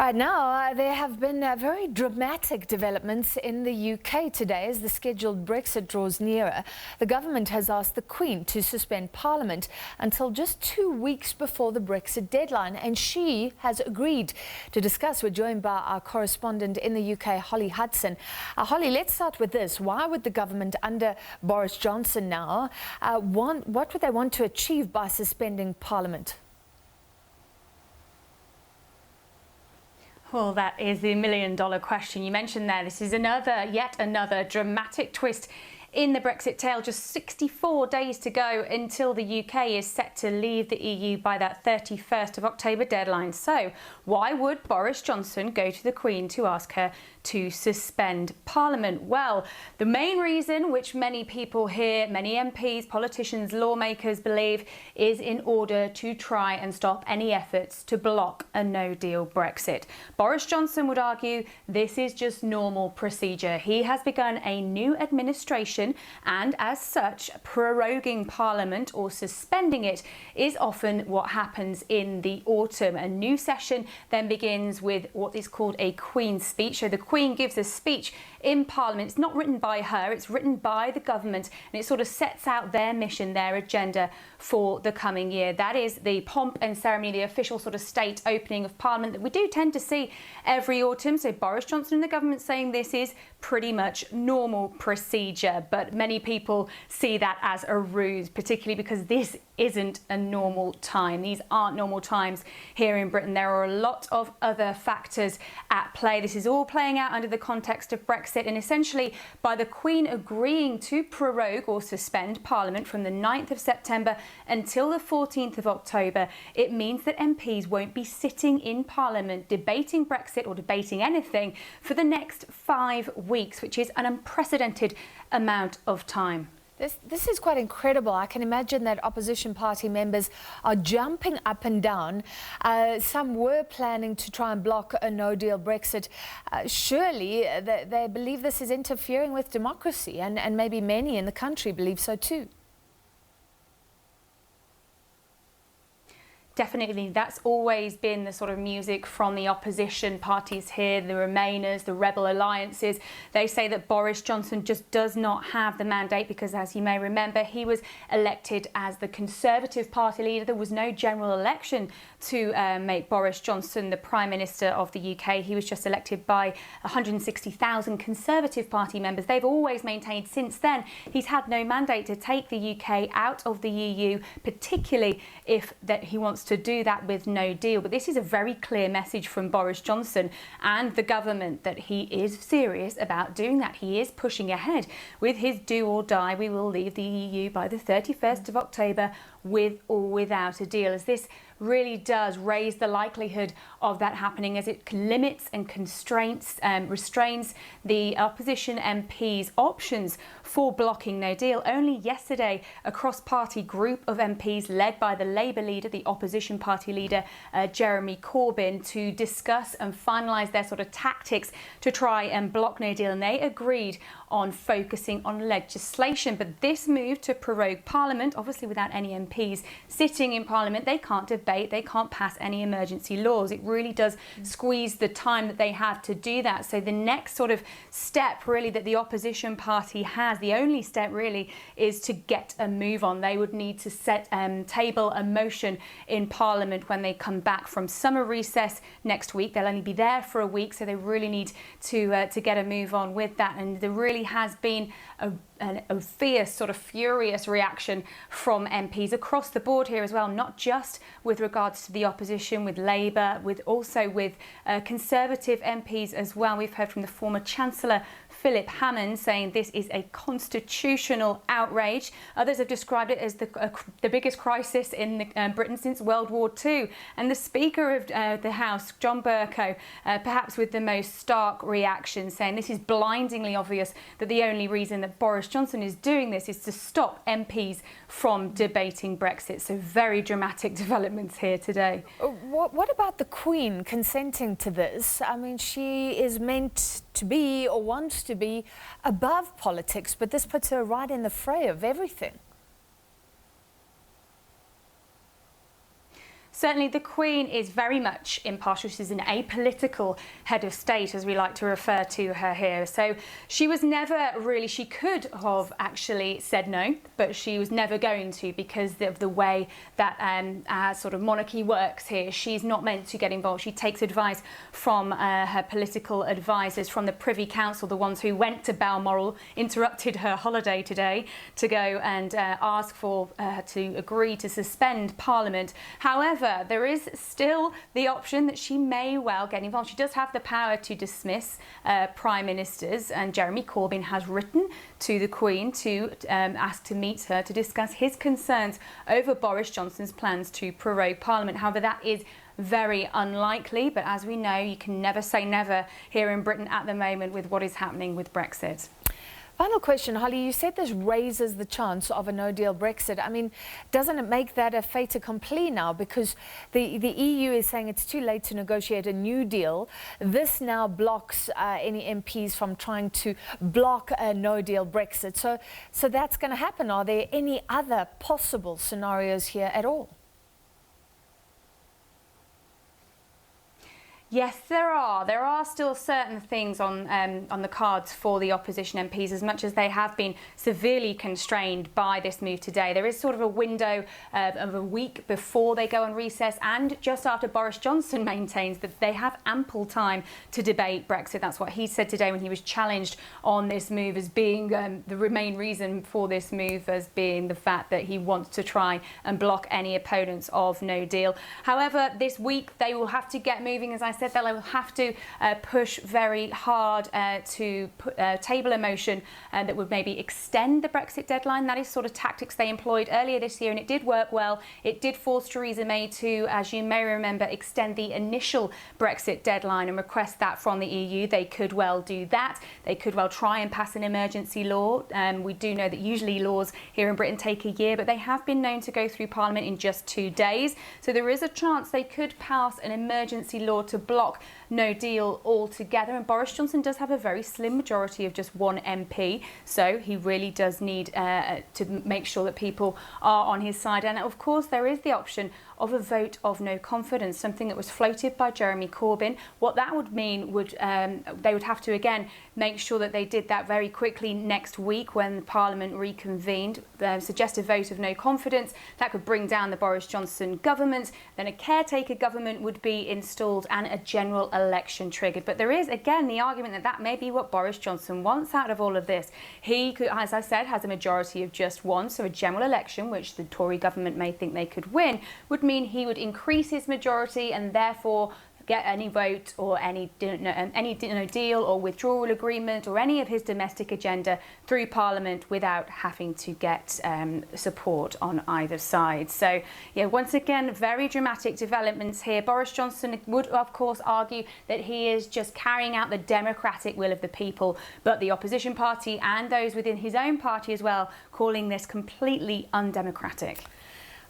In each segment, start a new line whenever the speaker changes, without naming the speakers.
Right now, there have been very dramatic developments in the UK today as the scheduled Brexit draws nearer. The government has asked the Queen to suspend Parliament until just 2 weeks before the Brexit deadline, and she has agreed. To discuss, we're joined by our correspondent in the UK, Holly Hudson. Holly, let's start with this. Why would the government under Boris Johnson now what would they want to achieve by suspending Parliament?
Well, that is the million-dollar question. You mentioned there, this is yet another dramatic twist in the Brexit tale. Just 64 days to go until the UK is set to leave the EU by that 31st of October deadline. So why would Boris Johnson go to the Queen to ask her to suspend Parliament? Well, the main reason, which many people here, many MPs, politicians, lawmakers believe, is in order to try and stop any efforts to block a no-deal Brexit. Boris Johnson would argue this is just normal procedure. He has begun a new administration, and as such, proroguing Parliament or suspending it is often what happens in the autumn. A new session then begins with what is called a Queen's speech. So the Queen gives a speech in Parliament. It's not written by her, it's written by the government, and it sort of sets out their mission, their agenda for the coming year. That is the pomp and ceremony, the official sort of state opening of Parliament that we do tend to see every autumn. So Boris Johnson and the government saying this is pretty much normal procedure, but many people see that as a ruse, particularly because this isn't a normal time. These aren't normal times here in Britain. There are a lot of other factors at play. This is all playing out under the context of Brexit, and essentially by the Queen agreeing to prorogue or suspend Parliament from the 9th of September until the 14th of October, it means that MPs won't be sitting in Parliament debating Brexit or debating anything for the next 5 weeks, which is an unprecedented amount of time.
This is quite incredible. I can imagine that opposition party members are jumping up and down. Some were planning to try and block a no-deal Brexit. Surely they believe this is interfering with democracy, and maybe many in the country believe so too.
Definitely, that's always been the sort of music from the opposition parties here, the Remainers, the rebel alliances. They say that Boris Johnson just does not have the mandate because, as you may remember, he was elected as the Conservative Party leader. There was no general election to make Boris Johnson the Prime Minister of the UK. He was just elected by 160,000 Conservative Party members. They've always maintained since then he's had no mandate to take the UK out of the EU, particularly if that he wants to do that with no deal. But this is a very clear message from Boris Johnson and the government that he is serious about doing that. He is pushing ahead with his do or die. We will leave the EU by the 31st of October with or without a deal, as this really does raise the likelihood of that happening, as it limits and restrains the opposition MPs' options for blocking no deal. Only yesterday, a cross-party group of MPs led by the Labour leader, the opposition party leader, Jeremy Corbyn, to discuss and finalise their sort of tactics to try and block no deal, and they agreed on focusing on legislation. But this move to prorogue Parliament, obviously without any MPs sitting in Parliament, they can't debate, they can't pass any emergency laws. It really does squeeze the time that they have to do that. So the next sort of step really that the opposition party has, the only step really, is to get a move on. They would need to table a motion in Parliament when they come back from summer recess next week. They'll only be there for a week, so they really need to get a move on with that. And there really has been a fierce, sort of furious reaction from MPs across the board here as well, not just with regards to the opposition, with Labour, also with Conservative MPs as well. We've heard from the former Chancellor Philip Hammond saying this is a constitutional outrage. Others have described it as the biggest crisis in Britain since World War II. And the Speaker of the House, John Bercow, perhaps with the most stark reaction, saying this is blindingly obvious that the only reason that Boris Johnson is doing this is to stop MPs from debating Brexit. So very dramatic developments here today.
What about the Queen consenting to this? I mean, she is meant to be, or wants to be, above politics, but this puts her right in the fray of everything.
Certainly the Queen is very much impartial. She's an apolitical head of state, as we like to refer to her here. So she was never really, she could have actually said no, but she was never going to, because of the way that our sort of monarchy works here. She's not meant to get involved. She takes advice from her political advisors, from the Privy Council, the ones who went to Balmoral, interrupted her holiday today to go and ask for her to agree to suspend Parliament. However, there is still the option that she may well get involved. She does have the power to dismiss prime ministers, and Jeremy Corbyn has written to the Queen to ask to meet her to discuss his concerns over Boris Johnson's plans to prorogue Parliament. However, that is very unlikely, but as we know, you can never say never here in Britain at the moment with what is happening with Brexit.
Final question, Holly, you said this raises the chance of a no-deal Brexit. I mean, doesn't it make that a fait accompli now? Because the EU is saying it's too late to negotiate a new deal. This now blocks any MPs from trying to block a no-deal Brexit. So that's going to happen. Are there any other possible scenarios here at all?
Yes, there are. There are still certain things on the cards for the opposition MPs, as much as they have been severely constrained by this move today. There is sort of a window of a week before they go on recess, and just after Boris Johnson maintains that they have ample time to debate Brexit. That's what he said today when he was challenged on this move as being the main reason for this move as being the fact that he wants to try and block any opponents of no deal. However, this week they will have to get moving, as I said. They'll have to push very hard to table a motion that would maybe extend the Brexit deadline. That is sort of tactics they employed earlier this year, and it did work well. It did force Theresa May to, as you may remember, extend the initial Brexit deadline and request that from the EU. They could well do that. They could well try and pass an emergency law. We do know that usually laws here in Britain take a year, but they have been known to go through Parliament in just 2 days. So there is a chance they could pass an emergency law to block no deal altogether, and Boris Johnson does have a very slim majority of just 1 MP, so he really does need to make sure that people are on his side. And of course there is the option of a vote of no confidence, something that was floated by Jeremy Corbyn. What that would mean would they would have to again make sure that they did that very quickly next week when Parliament reconvened, suggest a vote of no confidence. That could bring down the Boris Johnson government, then a caretaker government would be installed and a general election triggered. But there is again the argument that that may be what Boris Johnson wants out of all of this. He could, as I said, has a majority of just 1, so a general election, which the Tory government may think they could win, would mean he would increase his majority and therefore get any vote or any deal or withdrawal agreement or any of his domestic agenda through Parliament without having to get support on either side. So, yeah, once again, very dramatic developments here. Boris Johnson would, of course, argue that he is just carrying out the democratic will of the people, but the opposition party and those within his own party as well calling this completely undemocratic.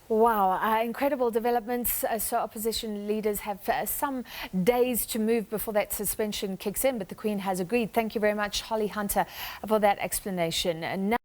Wow, incredible developments. So opposition leaders have some days to move before that suspension kicks in, but the Queen has agreed. Thank you very much, Holly Hunter, for that explanation.